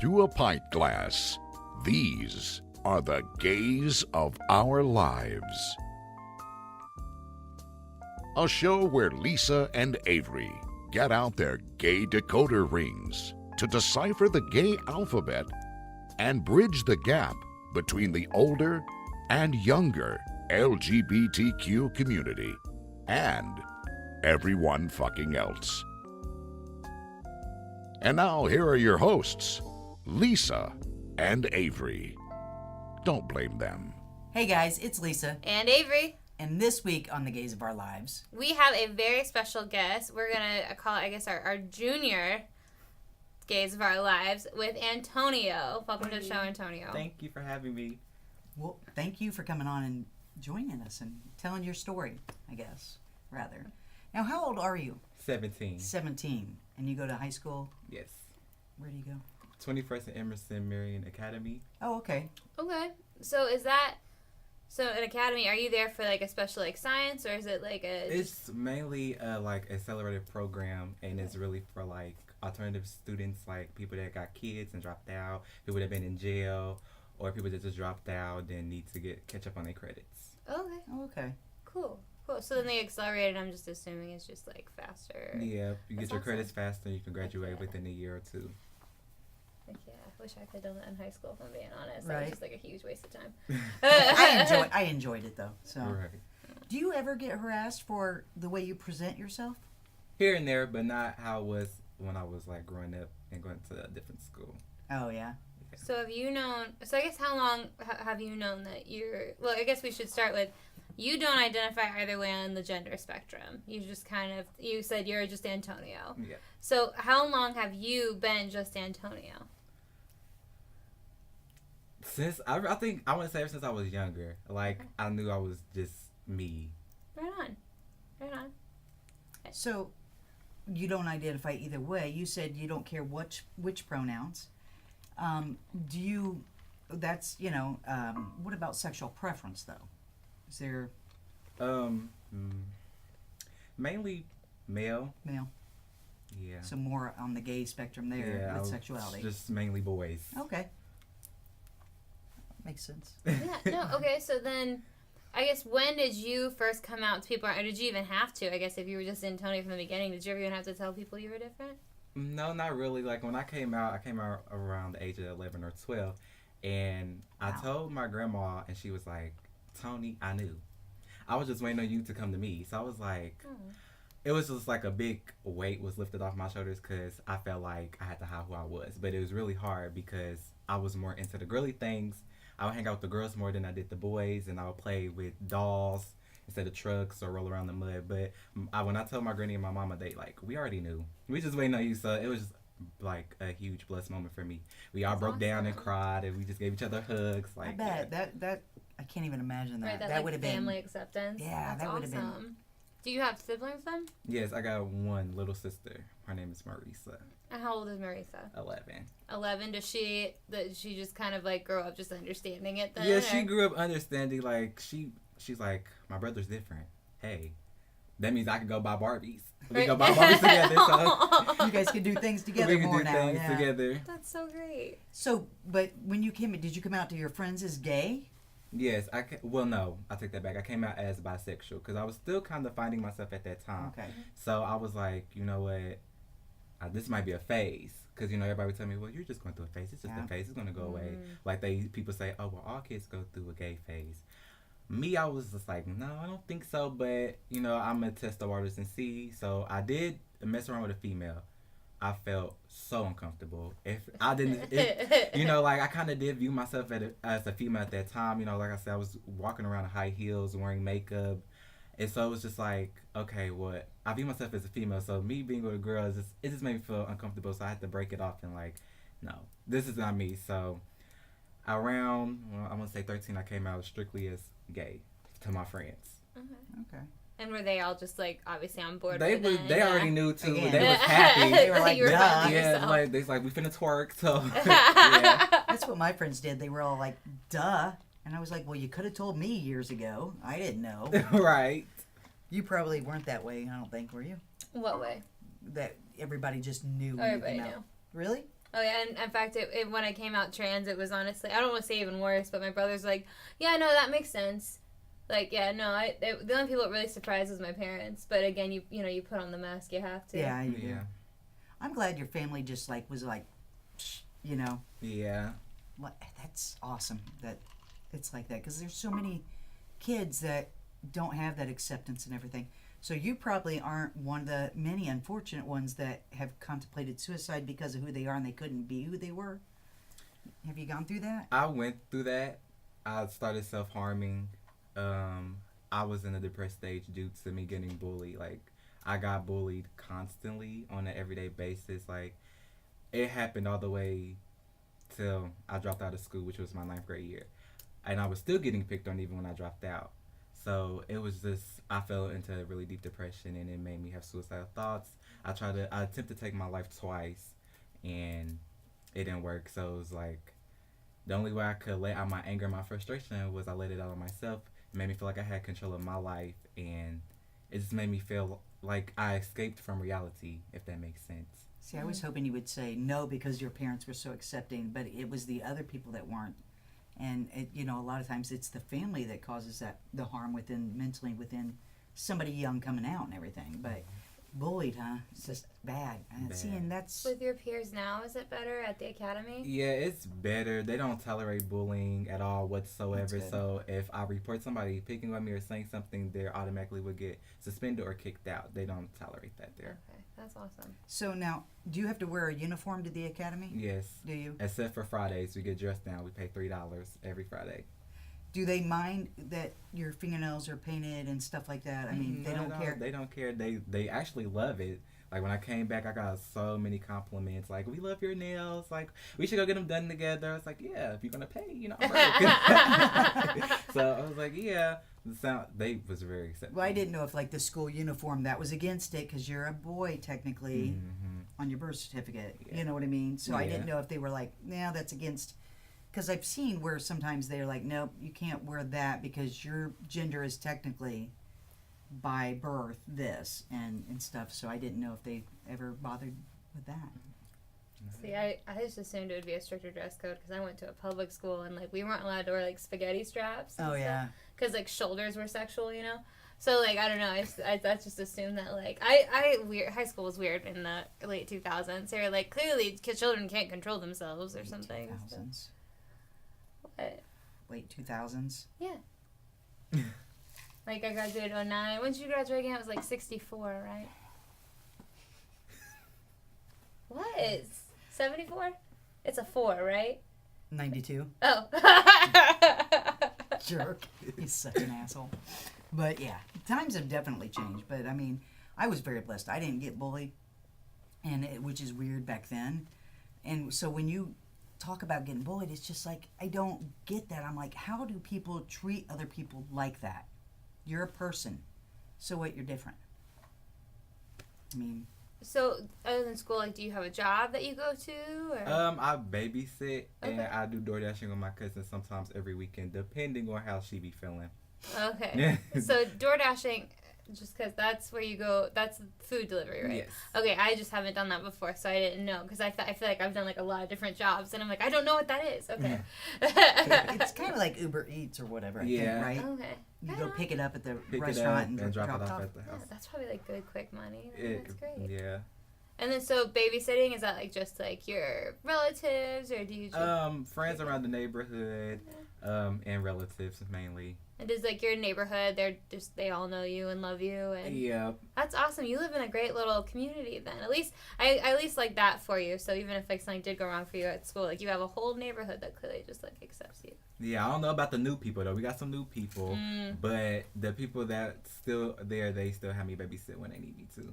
through a pint glass. These are the gays of our lives. A show where Lisa and Avery get out their gay decoder rings to decipher the gay alphabet and bridge the gap between the older and younger LGBTQ community and everyone fucking else. And now here are your hosts, Lisa and Avery. Don't blame them. Hey guys, it's Lisa. And Avery. And this week on The Gays of Our Lives, we have a very special guest. We're going to call it, I guess, our junior Gays of Our Lives with Antonio. Welcome to the show, Antonio. Thank you for having me. well, thank you for coming on and joining us and telling your story, I guess, rather. Now, how old are you? 17. 17. And you go to high school? Yes. Where do you go? 21st and Emerson Marion Academy. Oh, okay. Okay. So is that... So an academy, are you there for like a special like science, or is it like a... It's mainly like accelerated program, and it's really for like alternative students, like people that got kids and dropped out, people that have been in jail, or people that just dropped out and need to catch up on their credits. Okay. Oh, okay. Cool. So then the accelerated, I'm just assuming, is just like faster. Yeah, you get That's your awesome. credits faster, and you can graduate Yeah. within a year or two. Like, yeah, I wish I could have done that in high school, if I'm being honest. That Right. was just like a huge waste of time. I enjoyed it, though. So, Right. do you ever get harassed for the way you present yourself? Here and there, but not how it was when I was like growing up and going to a different school. Oh, yeah. So have you known, so I guess how long have you known that you're, well, I guess we should start with, you don't identify either way on the gender spectrum. You just kind of, you said you're just Antonio. Yeah. So how long have you been just Antonio? Since I think I want to say ever since I was younger, like Okay. I knew I was just me. Right on. Right on. So, you don't identify either way. You said you don't care which pronouns. Do you, that's, what about sexual preference, though? Is there Mainly male. male? Yeah. So more on the gay spectrum there Yeah, with sexuality. Just mainly boys. Okay. Makes sense. Yeah, no, okay, so then, I guess, when did you first come out to people, or did you even have to? I guess if you were just Antonio from the beginning, did you ever even have to tell people you were different? No, not really. Like when I came out around the age of 11 or 12, and I Wow. told my grandma, and she was like, "Tony, I knew. I was just waiting on you to come to me." So I was like, it was just like a big weight was lifted off my shoulders because I felt like I had to hide who I was. But it was really hard because I was more into the girly things. I would hang out with the girls more than I did the boys, and I would play with dolls instead of trucks or roll around the mud. But when I told my granny and my mama, they like, we already knew. We just waiting on you. So it was just like a huge blessed moment for me. We all broke down and cried, and we just gave each other hugs. Like, I bet that I can't even imagine that. Right, that that like would have family been. acceptance. Yeah, That's that would have been- awesome. Do you have siblings then? Yes, I got one little sister. Her name is Marisa. And how old is Marisa? 11. 11. Does she just kind of like grow up just understanding it then? Yeah, she or- grew up understanding. Like she's like, my brother's different. Hey, that means I can go buy Barbies. We Right. can go buy Barbies together. So You guys can do things together we can more do now. things Yeah. together. That's so great. So, but when you came, did you come out to your friends as gay? Yes, well, no, I take that back. I came out as bisexual because I was still kind of finding myself at that time. Okay. So I was like, you know what, this might be a phase. Because, everybody would tell me, well, you're just going through a phase. It's just Yeah. a phase. It's going to go away. Mm. Like people say, oh, well, all kids go through a gay phase. Me, I was just like, no, I don't think so. But, I'm going to test the waters and see. So I did mess around with a female. I felt so uncomfortable. If I didn't, I kind of did view myself as a female at that time. Like I said, I was walking around in high heels, wearing makeup. And so it was just like, okay, what? I view myself as a female. So me being with a girl, it just made me feel uncomfortable. So I had to break it off and like, no, this is not me. So I'm going to say 13, I came out strictly as gay to my friends. Okay. And were they all just like obviously on board? They with it? they Yeah. already knew too. Again. They was happy. They were like, You were duh. finding Yeah, yourself. like they was like, we finna twerk. So yeah. That's what my friends did. They were all like, duh. And I was like, well, you could have told me years ago. I didn't know. Right. You probably weren't that way, I don't think, were you? What way? That everybody just knew when Everybody you came knew. out. Really? Oh yeah, and in fact, when I came out trans, it was honestly, I don't want to say even worse, but my brother's like, yeah, no, that makes sense. Like, yeah, no, the only people that really surprised was my parents. But again, you put on the mask, you have to. Yeah, you do. Yeah. I'm glad your family just like was like, you know, Yeah. that's awesome that it's like that, because there's so many kids that don't have that acceptance and everything. So you probably aren't one of the many unfortunate ones that have contemplated suicide because of who they are and they couldn't be who they were. Have you gone through that? I went through that. I started self-harming. I was in a depressed stage due to me getting bullied. Like, I got bullied constantly on an everyday basis. Like, it happened all the way till I dropped out of school, which was my 9th grade year. And I was still getting picked on even when I dropped out. So it was just, I fell into a really deep depression, and it made me have suicidal thoughts. I attempted to take my life twice, and it didn't work. So it was like, the only way I could let out my anger and my frustration was I let it out on myself. It made me feel like I had control of my life, and it just made me feel like I escaped from reality, if that makes sense. See, I was hoping you would say no because your parents were so accepting, but it was the other people that weren't. And a lot of times it's the family that causes the harm mentally within somebody young coming out and everything. But bullied, huh? It's just bad. See, and that's With your peers now, is it better at the academy? Yeah, it's better. They don't tolerate bullying at all whatsoever. That's good. So if I report somebody picking on me or saying something, they automatically would get suspended or kicked out. They don't tolerate that there. Okay, that's awesome. so. Now, do you have to wear a uniform to the academy? Yes. Do you? Except for Fridays, we get dressed down. We pay $3 every Friday. Do they mind that your fingernails are painted and stuff like that? I mean, they Not don't at all. care. They don't care. They actually love it. Like, when I came back, I got so many compliments. Like, we love your nails. Like, we should go get them done together. I was like, yeah, if you're gonna pay, I'm working. So I was like, yeah. They was very accepting. Well, I didn't know if like the school uniform that was against it because you're a boy technically on your birth certificate. Yeah. You know what I mean? So I Yeah. didn't know if they were like, nah, that's against. Because I've seen where sometimes they're like, nope, you can't wear that because your gender is technically by birth this and stuff. So I didn't know if they ever bothered with that. See, I just assumed it would be a stricter dress code because I went to a public school and like we weren't allowed to wear like spaghetti straps. Oh yeah. Because like shoulders were sexual, So like I don't know. I just assumed that like high school was weird in the late 2000s. They were like clearly children can't control themselves or something. 2000s. But Late 2000s. yeah. Like I graduated 09. When did you graduate again? It was like 64, right? What? 74? It's a 4, right? 92. Oh. Jerk. He's such an asshole. But yeah, times have definitely changed. But I mean, I was very blessed. I didn't get bullied, which is weird back then. And so when you talk about getting bullied, it's just like, I don't get that. I'm like, how do people treat other people like that? You're a person. So what, you're different. I mean, So, other than school, like, do you have a job that you go to? Or? I babysit and Okay. I do door dashing with my cousin sometimes every weekend, depending on how she be feeling. Okay. So, door dashing, just because that's where you go, that's food delivery, right? Yes. Okay, I just haven't done that before, so I didn't know, because I feel like I've done, like, a lot of different jobs, and I'm like, I don't know what that is. Okay. it's kind of like Uber Eats or whatever, I Yeah. think, right? Okay. You go pick it up at the Pick it restaurant up and drop it it off off. at the Yeah, house. that's probably, like, good, quick money. That's great. Yeah. And then, so, babysitting, is that, like, just, like, your relatives, or do you just... Friends around the neighborhood, and relatives mainly. And does, like, your neighborhood, they all know you and love you, and... Yeah. That's awesome. You live in a great little community then. I at least like that for you. So even if like something did go wrong for you at school, like you have a whole neighborhood that clearly just like accepts you. Yeah, I don't know about the new people though. We got some new people, but the people that's still there, they still have me babysit when they need me to.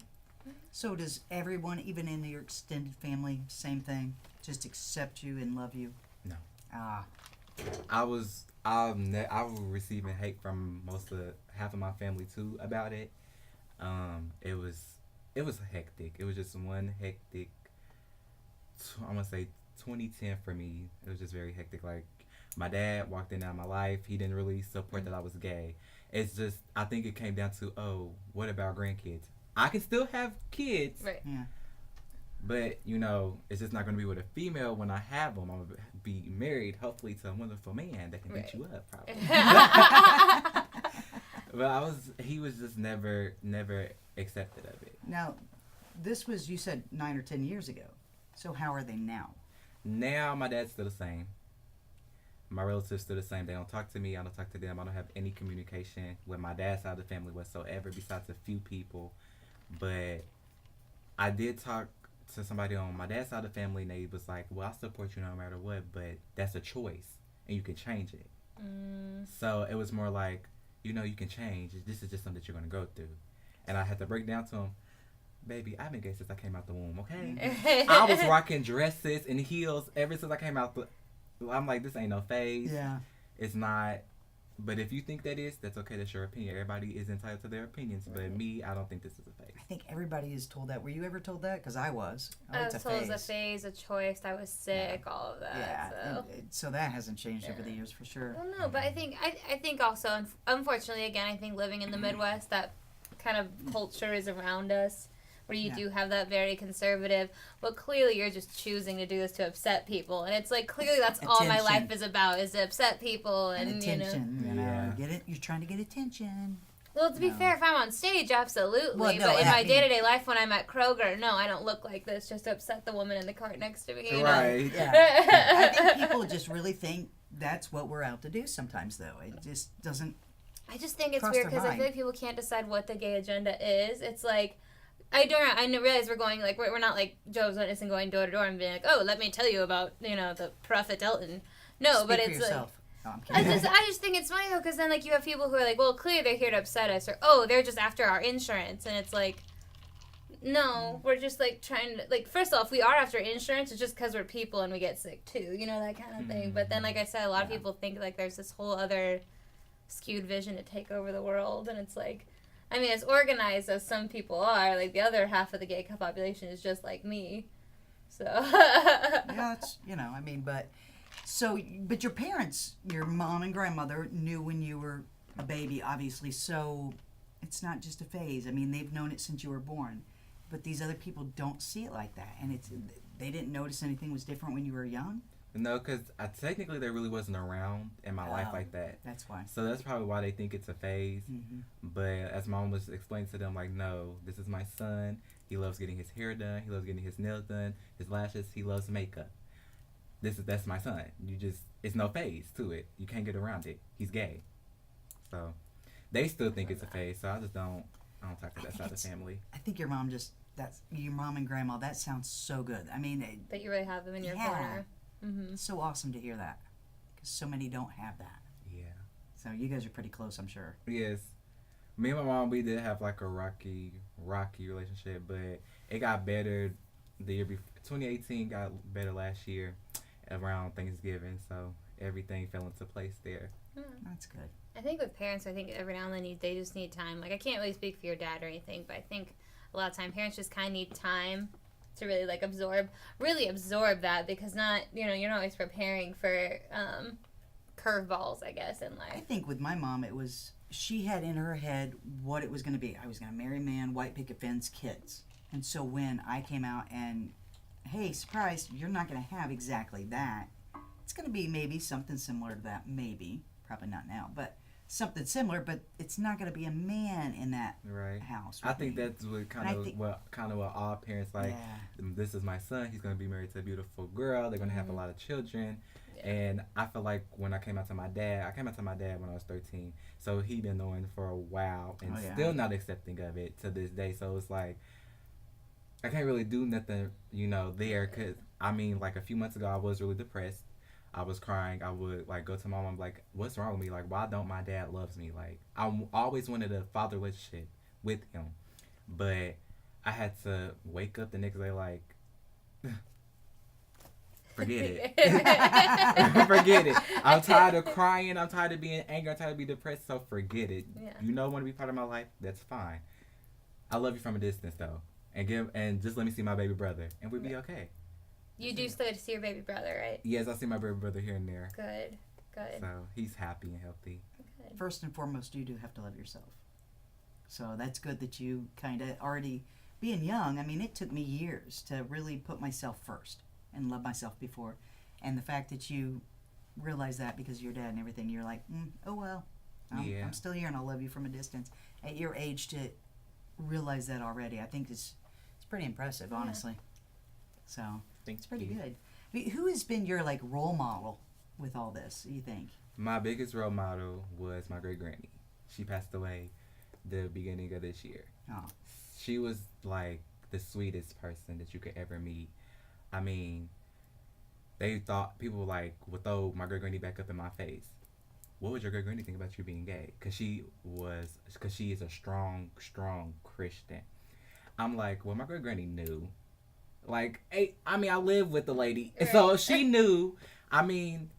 So does everyone, even in your extended family, same thing? Just accept you and love you? No. Ah. I was receiving hate from half of my family too about it. It was hectic. It was just one hectic. I'm gonna say 2010 for me. It was just very hectic. Like my dad walked in out of my life. He didn't really support that I was gay. It's just I think it came down to what about grandkids? I can still have kids. Right. Yeah. But, you know, it's just not going to be with a female when I have them. I'm going to be married, hopefully, to a wonderful man that can beat you up, probably. But he was just never accepted of it. Now, this was, you said, 9 or 10 years ago. So how are they now? Now, my dad's still the same. My relatives still the same. They don't talk to me. I don't talk to them. I don't have any communication with my dad's side of the family whatsoever, besides a few people. But I did talk to somebody on my dad's side of the family, and they was like, well, I support you no matter what, but that's a choice, and you can change it. So it was more like, you know, you can change. This is just something that you're going to go through. And I had to break down to him, baby, I've been gay since I came out the womb, okay? I was rocking dresses and heels ever since I came out I'm like, this ain't no phase. Yeah. It's not. But if you think that is, that's okay. That's your opinion. Everybody is entitled to their opinions. But me, I don't think this is a phase. I think everybody is told that. Were you ever told that? Because I was. I was told it was a phase, a choice. I was sick, all of that. Yeah. So. So that hasn't changed over the years for sure. Well, no, but I think also, unfortunately, again, I think living in the Midwest, that kind of culture is around us, where you do have that very conservative, well, clearly you're just choosing to do this to upset people. And it's like, clearly that's all my life is about, is to upset people. And attention, you know. Yeah. Get it? You're trying to get attention. Well, to be fair, if I'm on stage, absolutely. Well, no, but in I my mean- day-to-day life when I'm at Kroger, no, I don't look like this just to upset the woman in the cart next to me. You know? Right. Yeah. I think people just really think that's what we're out to do sometimes, though. It just doesn't. I just think it's Cross weird their because I mind. feel like people can't decide what the gay agenda is. It's like, I realize we're going, like, we're not like Jehovah's Witness and going door to door and being like, oh, let me tell you about, you know, the Prophet Elton. No, Speak but for it's yourself. No, I'm like, kidding. I just think it's funny though, because then like you have people who are like, well, clearly they're here to upset us, or oh, they're just after our insurance, and it's like, no, we're just like trying to, like, first off, we are after insurance. It's just because we're people and we get sick too, you know, that kind of thing. But then, like I said, a lot of people think like there's this whole other skewed vision to take over the world, and it's like, I mean, as organized as some people are, like the other half of the gay population is just like me. So Yeah, it's, you know, I mean, but your parents, your mom and grandmother, knew when you were a baby, obviously, so it's not just a phase. I mean, they've known it since you were born, but these other people don't see it like that, and they didn't notice anything was different when you were young. No, because technically they really wasn't around in my life like that. That's why. So that's probably why they think it's a phase. Mm-hmm. But as mom was explaining to them, like, no, this is my son. He loves getting his hair done. He loves getting his nails done, his lashes. He loves makeup. That's my son. It's no phase to it. You can't get around it. He's gay. So they still think it's a phase. So I don't talk to that side of the family. I think your mom your mom and grandma, that sounds so good. I mean, that you really have them in your corner. Mm-hmm. it's so awesome to hear that, because so many don't have that. Yeah. So you guys are pretty close, I'm sure. Yes. Me and my mom, we did have like a rocky relationship, but it got better the year before. 2018 got better last year around Thanksgiving, so everything fell into place there. That's good. I think with parents, I think every now and then they just need time. Like, I can't really speak for your dad or anything, but I think a lot of time parents just kind of need time to really like absorb that, because you're not always preparing for curveballs, I guess, in life. I think with my mom, she had in her head what it was going to be. I was going to marry a man, white picket fence, kids. And so when I came out and, hey, surprise, you're not going to have exactly that. It's going to be maybe something similar to that, maybe. Probably not now, but something similar, but it's not going to be a man in that Right. house. I with think me. that's what all parents like. Yeah. This is my son. He's gonna be married to a beautiful girl. They're gonna have a lot of children. Yeah. And I feel like when I came out to my dad when I was 13. So he been knowing for a while and still not accepting of it to this day. So it's like I can't really do nothing, there. Cause I mean, like a few months ago, I was really depressed. I was crying. I would like go to my mom like, "What's wrong with me? Like, why don't my dad loves me? Like, I always wanted a father relationship with him, but I had to wake up the next day like, forget it, forget it. I'm tired of crying. I'm tired of being angry. I'm tired of being depressed. So forget it. Yeah. You don't want to be part of my life? That's fine. I love you from a distance though, and just let me see my baby brother, and we'll be okay." You do still get to see your baby brother, right? Yes, I see my baby brother here and there. Good. So he's happy and healthy. First and foremost, you do have to love yourself. So that's good that you kind of already being young, I mean, it took me years to really put myself first and love myself before. And the fact that you realize that because of your dad and everything, you're like, oh well, I'm still here and I'll love you from a distance. At your age, to realize that already, I think it's pretty impressive, honestly. So Thank it's pretty you. good. I mean, who has been your like role model with all this? You think? My biggest role model was my great granny. She passed away the beginning of this year. Oh, She was like the sweetest person that you could ever meet. I mean, they thought people would throw my great granny back up in my face. What would your great granny think about you being gay? Because she is a strong Christian. I'm like, well, my great granny knew. Like, I live with the lady, Right. so she knew. I mean,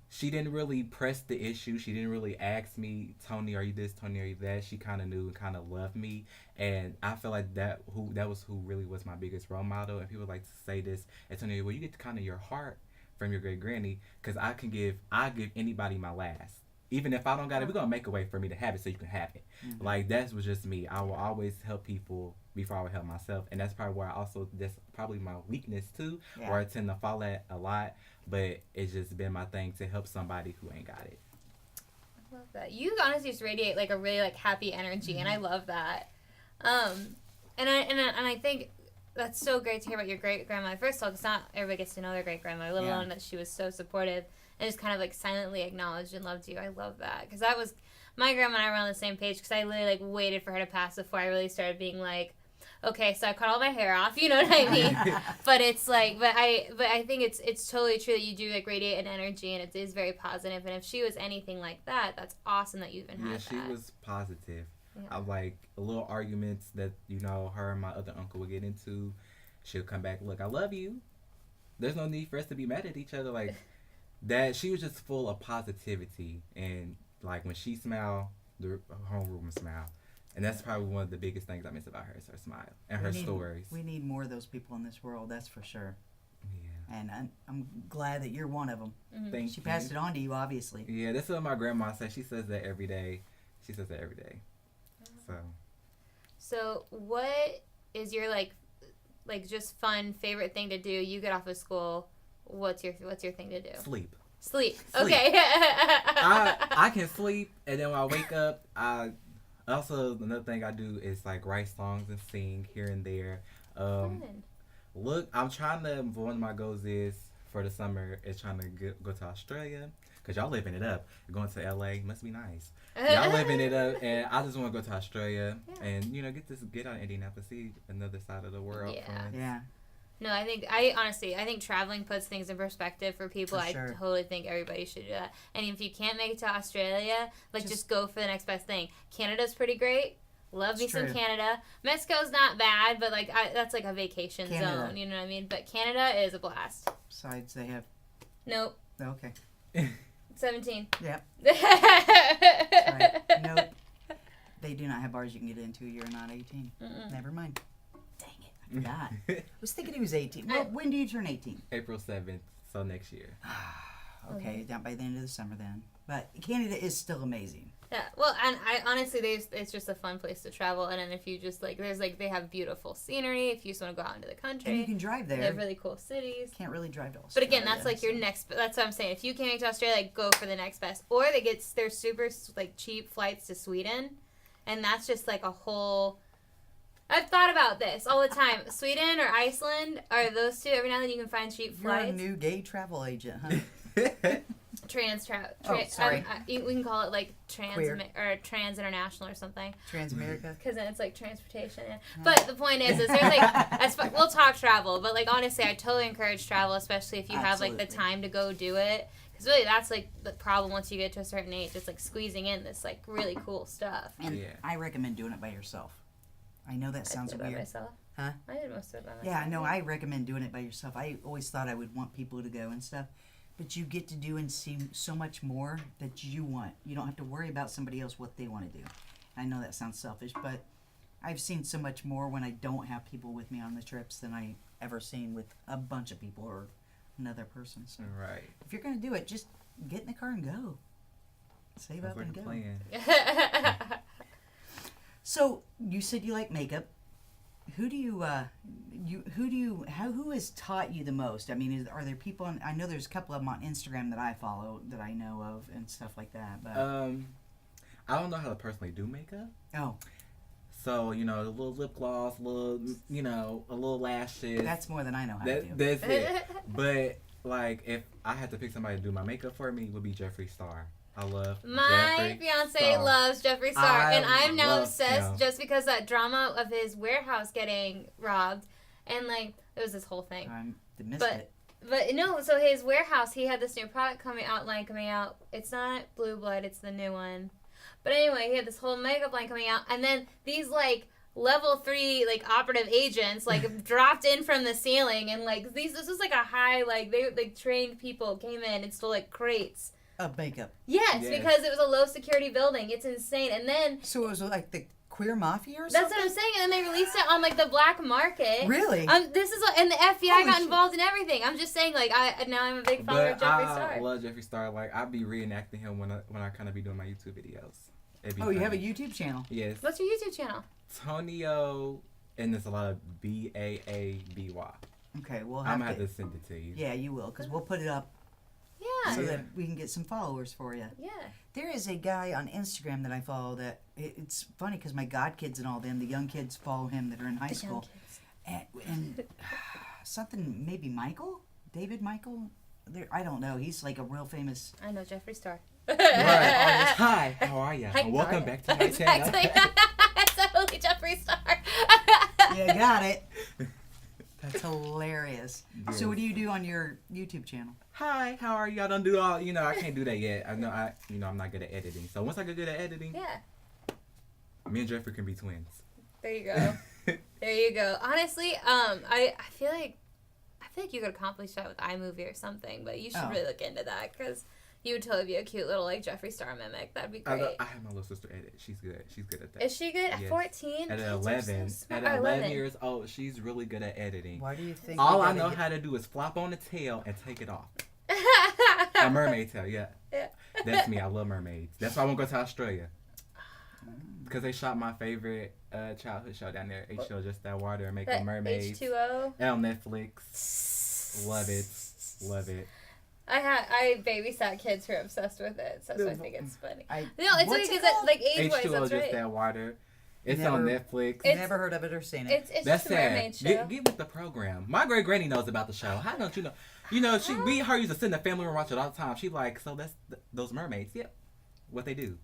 she didn't really press the issue. She didn't really ask me, Tony, are you this? Tony, are you that? She kind of knew and kind of loved me, and I feel like that was who really was my biggest role model. And people like to say this, and Tony, well, you get kind of your heart from your great granny, because I give anybody my last. Even if I don't got it, we're gonna make a way for me to have it so you can have it. Mm-hmm. Like, that was just me. I will always help people before I would help myself, and that's probably where that's probably my weakness too, Yeah. where I tend to fall at a lot. But it's just been my thing to help somebody who ain't got it. I love that. You honestly just radiate like a really like happy energy, and I love that. And I think that's so great to hear about your great grandmother. First of all, because not everybody gets to know their great grandmother, let alone that she was so supportive and just kind of like silently acknowledged and loved you. I love that, because that was my grandma and I were on the same page, because I literally like waited for her to pass before I really started being like, okay, so I cut all my hair off, you know what I mean? But it's like, but I think it's totally true that you do like radiate an energy, and it is very positive. And if she was anything like that, that's awesome that you even had that. Yeah, she was positive. Yeah. I like little arguments that her and my other uncle would get into. She'll come back, look, I love you. There's no need for us to be mad at each other. Like that, she was just full of positivity, and like when she smiled, the homeroom would smile. And that's probably one of the biggest things I miss about her is her smile and her stories. We need more of those people in this world, that's for sure. Yeah. And I'm glad that you're one of them. Mm-hmm. Thank She you. passed it on to you, obviously. Yeah, that's what my grandma says. She says that every day. So what is your like just fun favorite thing to do? You get off of school. What's your thing to do? Sleep. Sleep. Sleep. Okay. I can sleep, and then when I wake up, also another thing I do is like write songs and sing here and there. Fun. Look, I'm trying to. One of my goals is for the summer is trying to go to Australia, because y'all living it up. Going to LA must be nice. Y'all living it up, and I just want to go to Australia and get out of Indianapolis, see another side of the world. Yeah. Yeah. No, I honestly think traveling puts things in perspective for people. For I sure. totally think everybody should do that. And if you can't make it to Australia, just go for the next best thing. Canada's pretty great. Love me It's some true. Canada. Mexico's not bad, but that's like a vacation Canada. zone. You know what I mean? But Canada is a blast. Besides, they have. Nope. Okay. 17. Yep. Right. Right. Nope. They do not have bars you can get into. You're not 18. Mm-mm. Never mind. Dang it. I forgot. I was thinking he was 18. Well, when do you turn 18? April 7th, so next year. Okay, down by the end of the summer then. But Canada is still amazing. Yeah, well, and I honestly, it's just a fun place to travel. And then if you just they have beautiful scenery. If you just want to go out into the country, And you can drive they there. have really cool cities. Can't really drive to But Australia. again, that's like your next. That's what I'm saying. If you can't make it to Australia, go for the next best. Or they're super like cheap flights to Sweden, and that's just like a whole. I've thought about this all the time. Sweden or Iceland are those two. Every now and then you can find cheap You're a flights. new gay travel agent, huh? Oh, sorry. we can call it like Queer. or trans international or something. Transamerica. Because then it's like transportation. Yeah. But the point is there's like, we'll talk travel, but like honestly, I totally encourage travel, especially if you have like the Absolutely. time to go do it. Because really, that's like the problem once you get to a certain age. It's like squeezing in this like really cool stuff. And Yeah. I recommend doing it by yourself. I know that sounds I did it by weird. myself. Huh? I did most of it by myself. Yeah, no, I recommend doing it by yourself. I always thought I would want people to go and stuff. But you get to do and see so much more that you want. You don't have to worry about somebody else what they want to do. I know that sounds selfish, but I've seen so much more when I don't have people with me on the trips than I ever seen with a bunch of people or another person. So Right. if you're going to do it, just get in the car and go. Save That's up what and the go. plan. So you said you like makeup. Who do you who has taught you the most? I mean, are there people on, I know there's a couple of them on Instagram that I follow that I know of and stuff like that, but I don't know how to personally do makeup. oh, So, you know, a little lip gloss, a little lashes. that's more than I know how to do. That's it. But, like, if I had to pick somebody to do my makeup for me, it would be Jeffree Star. I love My Jeffree fiance Star. loves Jeffree Star, and I'm now love obsessed him. just because that drama of his warehouse getting robbed, and like it was this whole thing. I missed But- it. But no, so his warehouse, he had this new product coming out. It's not Blue Blood, it's the new one. But anyway, he had this whole makeup line coming out, and then these like level 3 like operative agents like dropped in from the ceiling, and like this was like a high like they like trained people came in and stole like crates. Of makeup. Yes, Yes. because it was a low security building. It's insane. And then So it was like the queer mafia or that's something? what I'm saying. And then they released it on like the black market. Really? This is and the FBI Holy got shit. involved in everything. I'm just saying, like now I'm a big follower of But Jeffree I Star. love Jeffree Star. Like, I be reenacting him when I kind of be doing my YouTube videos. It'd be Oh, you have a funny. YouTube channel. Yes. What's your YouTube channel? Tonio, and there's a lot of Baaby. Okay, we'll I'm have gonna have to. to send it to you. Yeah, you will, because we'll put it up Yeah. so Yeah. that we can get some followers for you. Yeah. There is a guy on Instagram that I follow that it's funny because my godkids and all them, the young kids follow him that are in high The school. young kids. And something, maybe David Michael? I don't know. He's like a real famous. I know Jeffree Star. Right. Hi, how are you? Hi, Welcome how are back ya? to my channel. Exactly. It's totally Jeffree Star. You got it. That's hilarious. Yes. So what do you do on your YouTube channel? Hi, how are you? I don't do all, I can't do that yet. I know I'm not good at editing. So once I get good at editing, Yeah. me and Jeffrey can be twins. There you go. There you go. Honestly, I feel like you could accomplish that with iMovie or something, but you should Oh. really look into that because you would totally be a cute little like Jeffree Star mimic. That'd be great. I have my little sister edit. She's good. She's good at that. Is she good at Yes. 14? At Kids are 11, so smart. at Or 11 years old, she's really good at editing. Why do you think? All we I gotta know get- how to do is flop on the tail and take it off. A mermaid tail, yeah. Yeah. That's me. I love mermaids. That's why I want to go to Australia. Because they shot my favorite childhood show down there. H2O, Just That Water, and Make That a Mermaid. H2O. On Netflix. Love it. Love it. I babysat kids who are obsessed with it, so I think it's funny. No, it's What's okay it because called? like age-wise, H2O, that's Just right. That Water. It's on Never- Netflix. It's- Never heard of it or seen it. It's That's just a mermaid sad. show. Get with the program. My great granny knows about the show. How don't you know? You know, me and her used to sit in the family room and watch it all the time. She like, so that's those mermaids. Yep. What they do.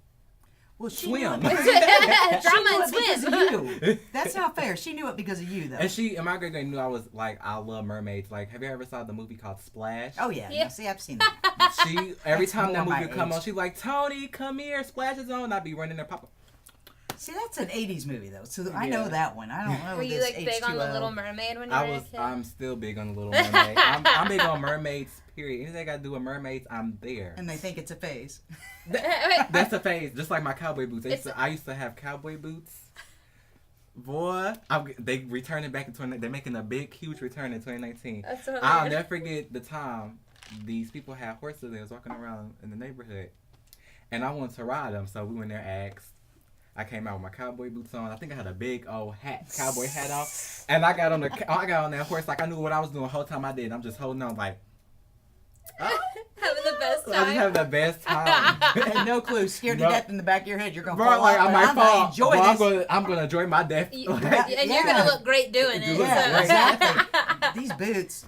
Well, she Swim. knew it Drama she knew and it because swim. of you. That's not fair. She knew it because of you, though. And my great granny knew I was like, I love mermaids. Like, have you ever saw the movie called Splash? Oh yeah. Yeah. No, see, I've seen that. She every That's time that more movie my come age. on, she's like, Tony, come here, Splash is on. I'd be running there, pop. See, that's an '80s movie though, so I know Yeah. that one. I don't know Were you this like big on the H2O. Little Mermaid when you were a kid? I'm still big on the Little Mermaid. I'm big on mermaids. Period. Anything I got to do with mermaids, I'm there. And they think it's a phase. That's a phase, just like my cowboy boots. It's- I used to have cowboy boots. Boy, they returning back in 20. They're making a big, huge return in 2019. That's so I'll weird. never forget the time these people had horses. They was walking around in the neighborhood, and I wanted to ride them. So we went there, asked. I came out with my cowboy boots on. I think I had a big old cowboy hat on, and I got on that horse like I knew what I was doing the whole time I did. I'm just holding on like. Having the best I was time. having the best time. And no clue, scared No. to death in the back of your head. You're gonna Bro, fall like off, I but might I'm fall. gonna enjoy Bro, this. I'm gonna enjoy my death. You- Like, and you're gonna look great doing it. Yeah, so. exactly. These boots,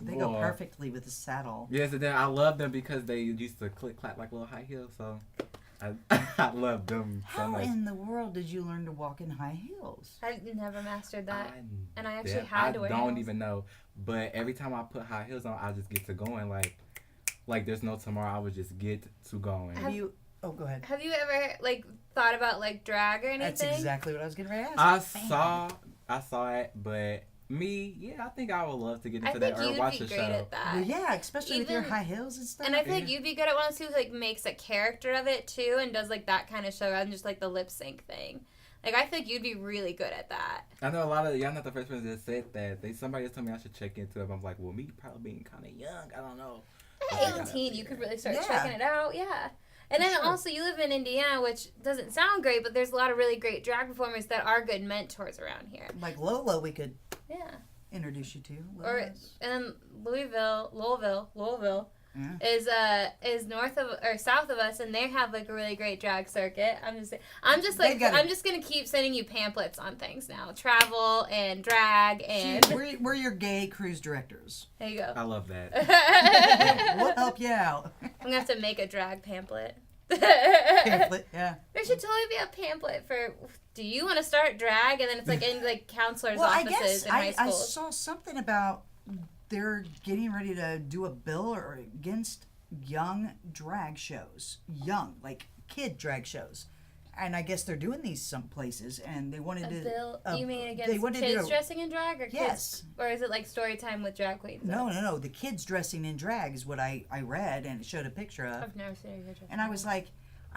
they go Boy. perfectly with the saddle. Yes, and then I love them because they used to click clap like little high heels. So I love them so How much. in the world did you learn to walk in high heels? I never mastered that. And I actually that- had to wear I don't heels. even know, but every time I put high heels on, I just get to going. Like there's no tomorrow. I would just get to going. Have you? Oh, go ahead. Have you ever like thought about like drag or anything? That's exactly what I was getting ready to ask. I saw it, but me, yeah, I think I would love to get I into think that or you'd watch be a great show. at that. Well, yeah, especially with your Even- high heels and stuff. And I feel like Yeah. you'd be good at one who like makes a character of it too and does like that kind of show rather than just like the lip sync thing. Like I feel like you'd be really good at that. I know a lot of y'all not the first person that said that. Somebody just told me I should check into it. I'm like, well, me probably being kind of young, I don't know. But I gotta 18, you figure could it really start Yeah. checking it out. Yeah. And then Sure. also, you live in Indiana, which doesn't sound great, but there's a lot of really great drag performers that are good mentors around here. Like Lola, we could Yeah. introduce you to. Or Lola's- and Louisville yeah. is north of or south of us, and they have like a really great drag circuit. I'm just gonna keep sending you pamphlets on things now, travel and drag and. We're your gay cruise directors. There you go. I love that. We'll help you out. I'm gonna have to make a drag pamphlet. Pamphlet, yeah. There should totally be a pamphlet for. Do you want to start drag? And then it's like in like counselors' Well, I offices guess in high I schools. saw something about they're getting ready to do a bill or against young drag shows, like kid drag shows, and I guess they're doing these some places, and they wanted to. Bill, you mean they against wanted to kids do dressing in drag or Yes. kids? Or is it like story time with drag queens? No. The kids dressing in drag is what I read, and it showed a picture of, I've never seen a kid dressing. and I was like,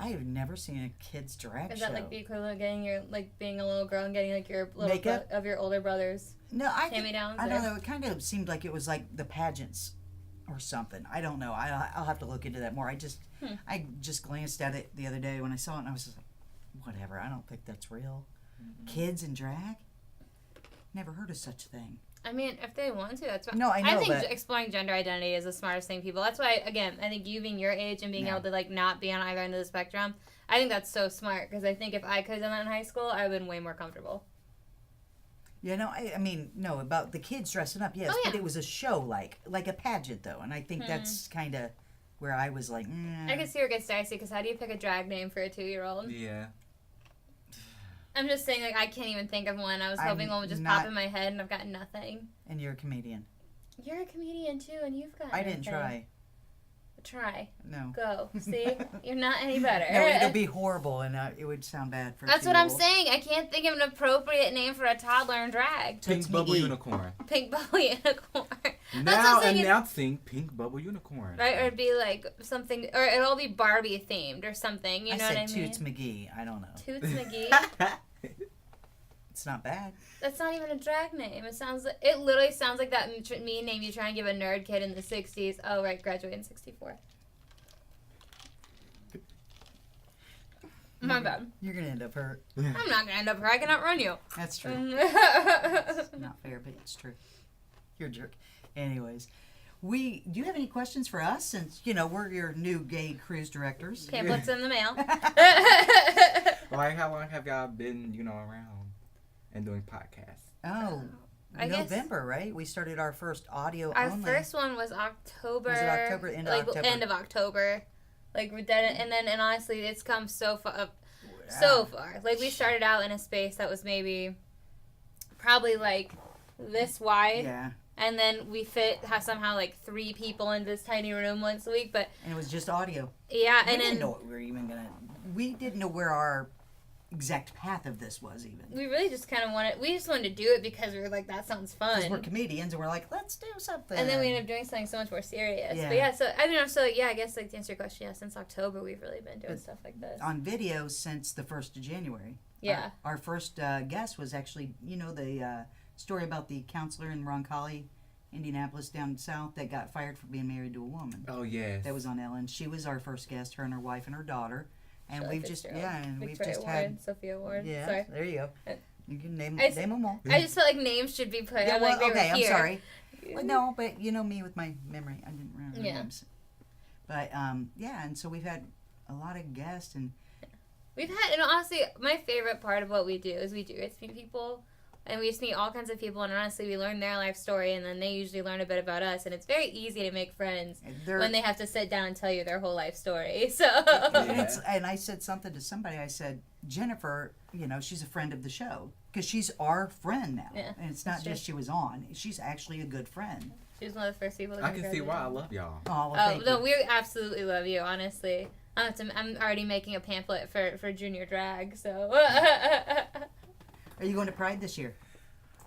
I have never seen a kids drag Is show. that like the equivalent of getting your like being a little girl and getting like your little Makeup? of your older brothers? No, I hand me downs. I don't know. It kind of seemed like it was like the pageants or something. I don't know. I'll have to look into that more. I just glanced at it the other day when I saw it, and I was just like, whatever. I don't think that's real. Kids in drag? Never heard of such a thing. I mean, if they want to, that's fine. No, I know, think but- exploring gender identity is the smartest thing, people. That's why, again, I think you being your age and being Yeah. able to like not be on either end of the spectrum, I think that's so smart because I think if I could have done that in high school, I would have been way more comfortable. Yeah, no, I mean, no, about the kids dressing up, yes, Oh, yeah. but it was a show, like a pageant, though, and I think that's kind of where I was like, I can see where it gets dicey because how do you pick a drag name for a 2-year-old? Yeah. I'm just saying, like, I can't even think of one. I was I'm hoping one would just not- pop in my head, and I've got nothing. and you're a comedian. You're a comedian too, and you've got. I didn't nothing. try. Try. No. Go. See, you're not any better. No, it'll be horrible, and it would sound bad for. That's what I'm 2-year-old. saying. I can't think of an appropriate name for a toddler in drag. Toots Pink Bubble McGee. Unicorn. Pink bubble unicorn. That's Now what I'm saying. announcing Pink Bubble Unicorn. Right, or it'd be like something, or it'll all be Barbie themed or something. You know I what I said mean? Toots McGee. I don't know. Toots McGee. It's not bad. That's not even a drag name. It literally sounds like that mean name you try and give a nerd kid in the '60s. Oh right, graduated in '64. My bad. You're gonna end up hurt. I'm not gonna end up here. I cannot run you. That's true. Pamphlets Not fair, but it's true. You're a jerk. Anyways, do you have any questions for us? Since we're your new gay cruise directors. in the mail. Like, how long have y'all been, around and doing podcasts? Oh, I guess- November, right? We started our first audio Our only. first one was October. Was it October? End of like, October? End of October. Like we did it, and honestly, it's come so far. Wow. So far, like we started out in a space that was probably like this wide, Yeah, and then we have somehow like 3 people in this tiny room once a week. But and it was just audio. yeah, We and didn't then know what we were even gonna. We didn't know where our exact path of this was even. we really just kind of wanted to do it because we were like, that sounds fun. Because we're comedians and we're like, let's do something. And then we ended up doing something so much more serious. Yeah. But yeah, so I mean, I guess like to answer your question, yeah, since October we've really been doing stuff like this. on video since the 1st of January. Yeah. Our first guest was actually, the story about the counselor in Roncalli, Indianapolis down south that got fired for being married to a woman. Oh, yes. That was on Ellen. She was our first guest, her and her wife and her daughter. And Shirley we've just, Fitzgerald, we've Victoria just Award, had, Sophia Award. yeah, Sorry. there you go. Uh, You can name I them all. I just felt like names should be put. Yeah, I'm well, like, they okay, were I'm here. sorry. Well, no, but you know me with my memory. I didn't remember Yeah. names. But, yeah, and so we've had a lot of guests and We've had, and honestly, my favorite part of what we do is we do get to meet people, and we just meet all kinds of people, and honestly, we learn their life story, and then they usually learn a bit about us, and it's very easy to make friends they're... when they have to sit down and tell you their whole life story. So, And, and I said something to somebody. I said, Jennifer, she's a friend of the show because she's our friend now. Yeah, and it's not that's just true. she was on. She's actually a good friend. she was one of the first people. I can see why I love y'all. Oh, well, Oh thank no, you. we absolutely love you. Honestly, I'm already making a pamphlet for junior drag. So, Are you going to Pride this year?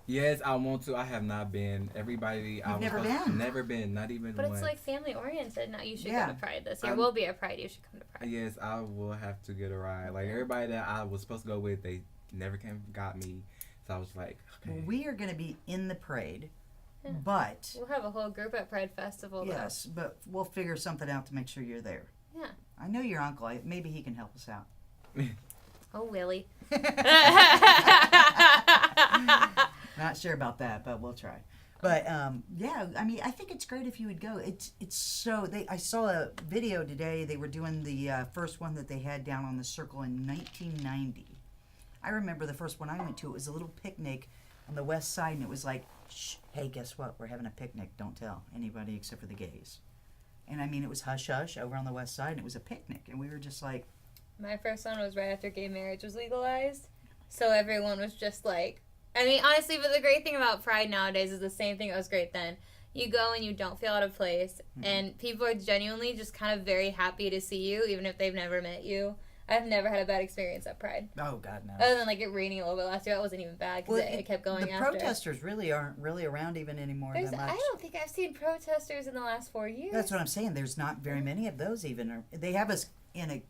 Yes, I want to. I have not been. Everybody, I was never supposed- been? Never been, not even but once. it's like family oriented. Now you should Yeah. go to Pride this year. I'm- We'll be at Pride. You should come to Pride. Yes, I will have to get a ride. Like, everybody that I was supposed to go with, they never got me. So I was like, okay. Well, we are going to be in the parade, Yeah. but We'll have a whole group at Pride Festival. yes, but we'll figure something out to make sure you're there. Yeah. I know your uncle. Maybe he can help us out. Oh, Willie. Not sure about that, but we'll try. But yeah, I mean, I think it's great if you would go. It's so I saw a video today. They were doing the first one that they had down on the circle in 1990. I remember the first one I went to. It was a little picnic on the west side, and it was like, shh, hey, guess what? We're having a picnic. Don't tell anybody except for the gays. And I mean, it was hush hush over on the west side, and it was a picnic, and we were just like. My first one was right after gay marriage was legalized, so everyone was just like. I mean, honestly, but the great thing about Pride nowadays is the same thing that was great then. You go and you don't feel out of place, and people are genuinely just kind of very happy to see you, even if they've never met you. I've never had a bad experience at Pride. Oh, God, no. Other than, like, it raining a little bit last year. That wasn't even bad, because it kept going the after. protesters really aren't really around even anymore that much. I don't think I've seen protesters in the last 4 years. That's what I'm saying. There's not very many of those even. They have us in a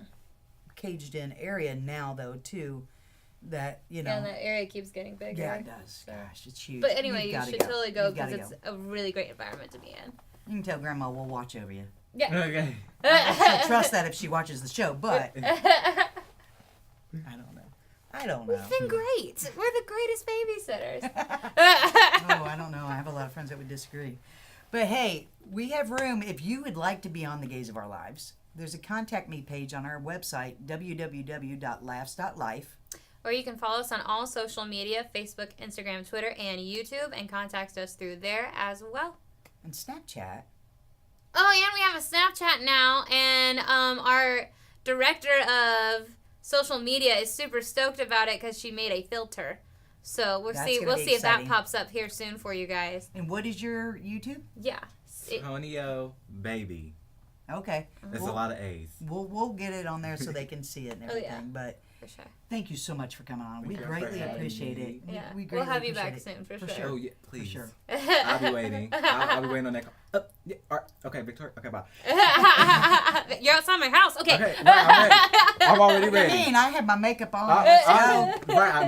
caged-in area now, though, too. That Yeah, and that area keeps getting bigger. Yeah, it does. Gosh, it's huge. But anyway, you should totally go because because it's a really great environment to be in. You can tell Grandma we'll watch over you. Yeah. Okay. She'll trust that if she watches the show, but I don't know. We've been great. We're the greatest babysitters. Oh, I don't know. I have a lot of friends that would disagree. But hey, we have room. If you would like to be on the Gays of Our Lives, there's a contact me page on our website, www.laughs.life. Or you can follow us on all social media, Facebook, Instagram, Twitter, and YouTube, and contact us through there as well. And Snapchat. Oh, and we have a Snapchat now, and our director of social media is super stoked about it because she made a filter. So we'll see if that pops up here soon for you guys. And what is your YouTube? Yeah. Tonio Baby. Okay. There's a lot of A's. We'll get it on there so they can see it and everything. Yeah. But For sure. thank you so much for coming on. We Thank you greatly for having appreciate me. it. Yeah. We We'll greatly have you back appreciate soon, for it. sure. Oh, yeah, please. For sure. I'll be waiting. I'll be waiting on that. Yeah, all right. Okay, Victoria. Okay, bye. You're outside my house. Okay. Okay, right, I'm already What do you ready. mean? I have my makeup on.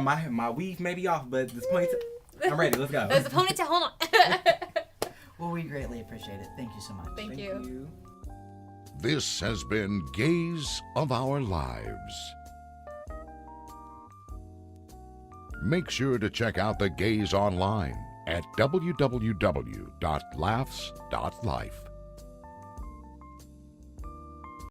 My weave may be off, but this point, I'm ready. Let's go. There's a ponytail. Hold on. Well, we greatly appreciate it. Thank you so much. Thank you. This has been Gays of Our Lives. Make sure to check out the Gays online at www.laughs.life.